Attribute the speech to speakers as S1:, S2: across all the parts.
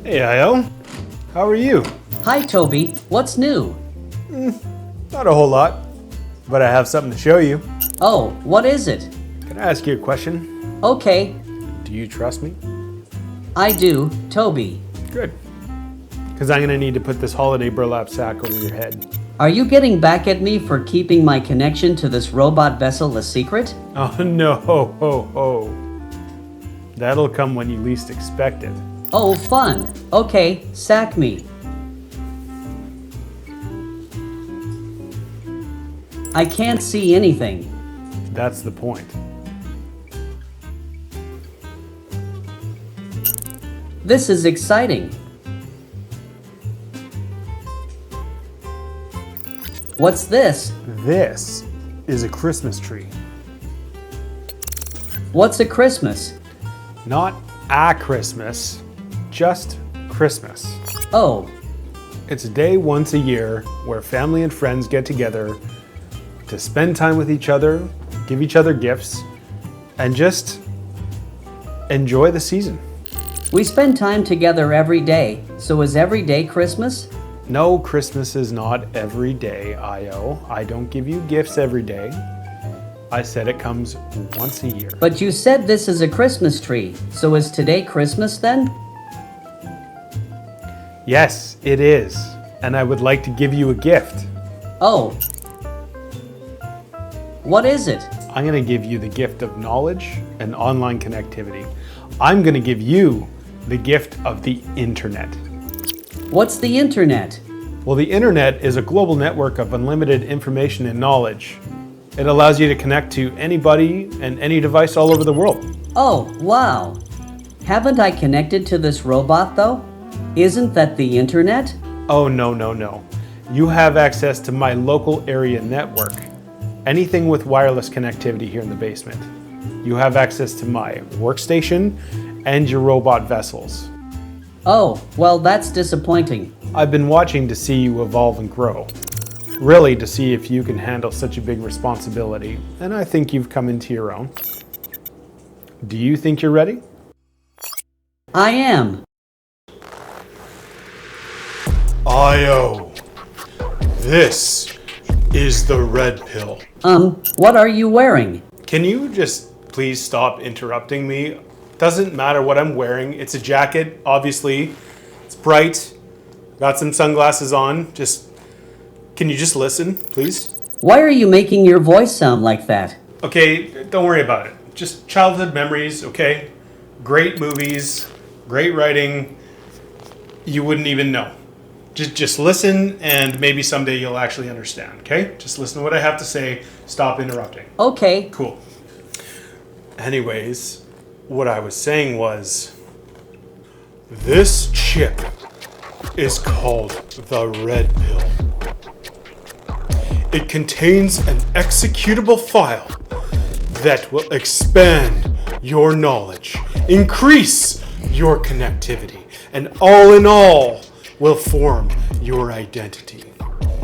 S1: Hey, Io. How are you?
S2: Hi, Toby. What's new?
S1: Not a whole lot, but I have something to show you.
S2: Oh, what is it?
S1: Can I ask you a question?
S2: Okay,
S1: Do you trust me?
S2: I do, Toby.
S1: Good. Because I'm going to need to put this holiday burlap sack over your head.
S2: Are you getting back at me for keeping my connection to this robot vessel a secret?
S1: Oh, no. Ho, ho, ho. That'll come when you least expect it.
S2: Oh, fun. Okay, sack me. I can't see anything.
S1: That's the point.
S2: This is exciting. What's this?
S1: This is a Christmas tree.
S2: What's a Christmas?
S1: Not a Christmas, just Christmas.
S2: Oh,
S1: It's a day once a year where family and friends get together to spend time with each other, give each other gifts, and just enjoy the season.
S2: we spend time together every day, so is every day Christmas?
S1: No, Christmas is not every day, Io. I don't give you gifts every day. I said it comes once a year.
S2: But you said this is a Christmas tree, so is today Christmas then?
S1: Yes, it is. And I would like to give you a gift.
S2: Oh. What is it?
S1: I'm going to give you the gift of knowledge and online connectivity. I'm going to give you the gift of the internet.
S2: What's the internet?
S1: Well, the internet is a global network of unlimited information and knowledge. It allows you to connect to anybody and any device all over the world.
S2: Oh, wow. Haven't I connected to this robot though? Isn't that the internet?
S1: Oh, no, no, no. You have access to my local area network. Anything with wireless connectivity here in the basement. You have access to my workstation and your robot vessels.
S2: Oh, well, that's disappointing.
S1: I've been watching to see you evolve and grow. Really to see if you can handle such a big responsibility, and I think you've come into your own. Do you think you're ready?
S2: I am.
S1: Io, this is the red pill.
S2: What are you wearing?
S1: Can you just please stop interrupting me? Doesn't matter what I'm wearing. It's a jacket, obviously. It's bright. Got some sunglasses on. Can you just listen, please?
S2: Why are you making your voice sound like that?
S1: Okay, don't worry about it. Just childhood memories, okay? Great movies, great writing. You wouldn't even know. Just listen, and maybe someday you'll actually understand, okay? Just listen to what I have to say. Stop interrupting.
S2: Okay.
S1: Cool. Anyways, what I was saying was, this chip is called the red pill. It contains an executable file that will expand your knowledge, increase your connectivity, and all in all will form your identity.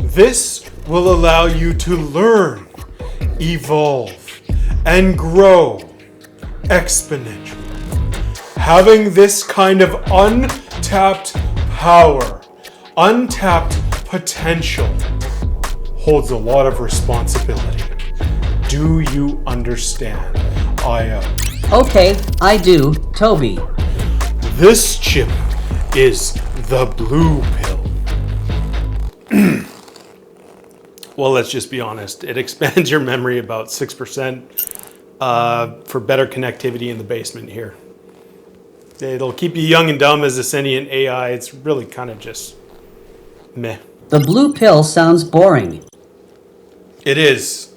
S1: This will allow you to learn, evolve, and grow exponentially. Having this kind of untapped power, untapped potential, holds a lot of responsibility. Do you understand, Io?
S2: Okay, I do, Toby.
S1: This chip is the blue pill. Well, let's just be honest. It expands your memory about 6% for better connectivity in the basement here. It'll keep you young and dumb as a sentient AI. It's really kind of just meh.
S2: The blue pill sounds boring.
S1: It is.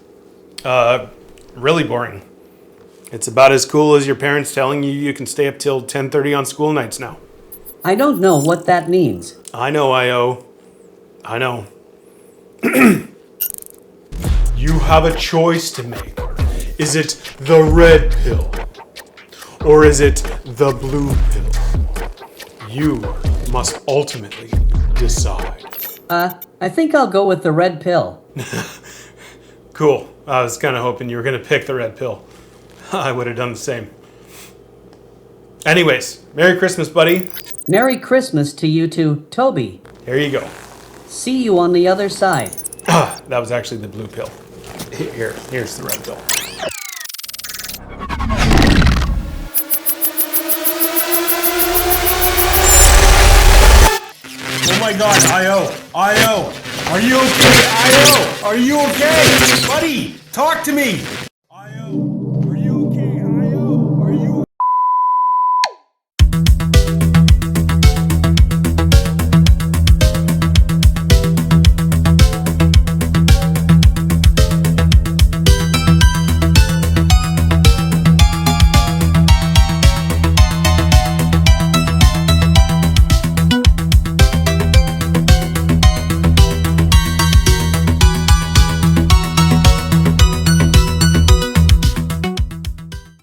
S1: Really boring. It's about as cool as your parents telling you you can stay up till 10:30 on school nights now.
S2: I don't know what that means.
S1: I know, Io. I know. You have a choice to make. Is it the red pill? Or is it the blue pill? You must ultimately decide.
S2: I think I'll go with the red pill.
S1: Cool. I was kind of hoping you were going to pick the red pill. I would have done the same. Anyways, Merry Christmas, buddy.
S2: Merry Christmas to you too, Toby.
S1: Here you go.
S2: See you on the other side.
S1: That was actually the blue pill. Here's the red pill. Oh my God, Io, are you okay? Io, are you okay? Buddy, talk to me.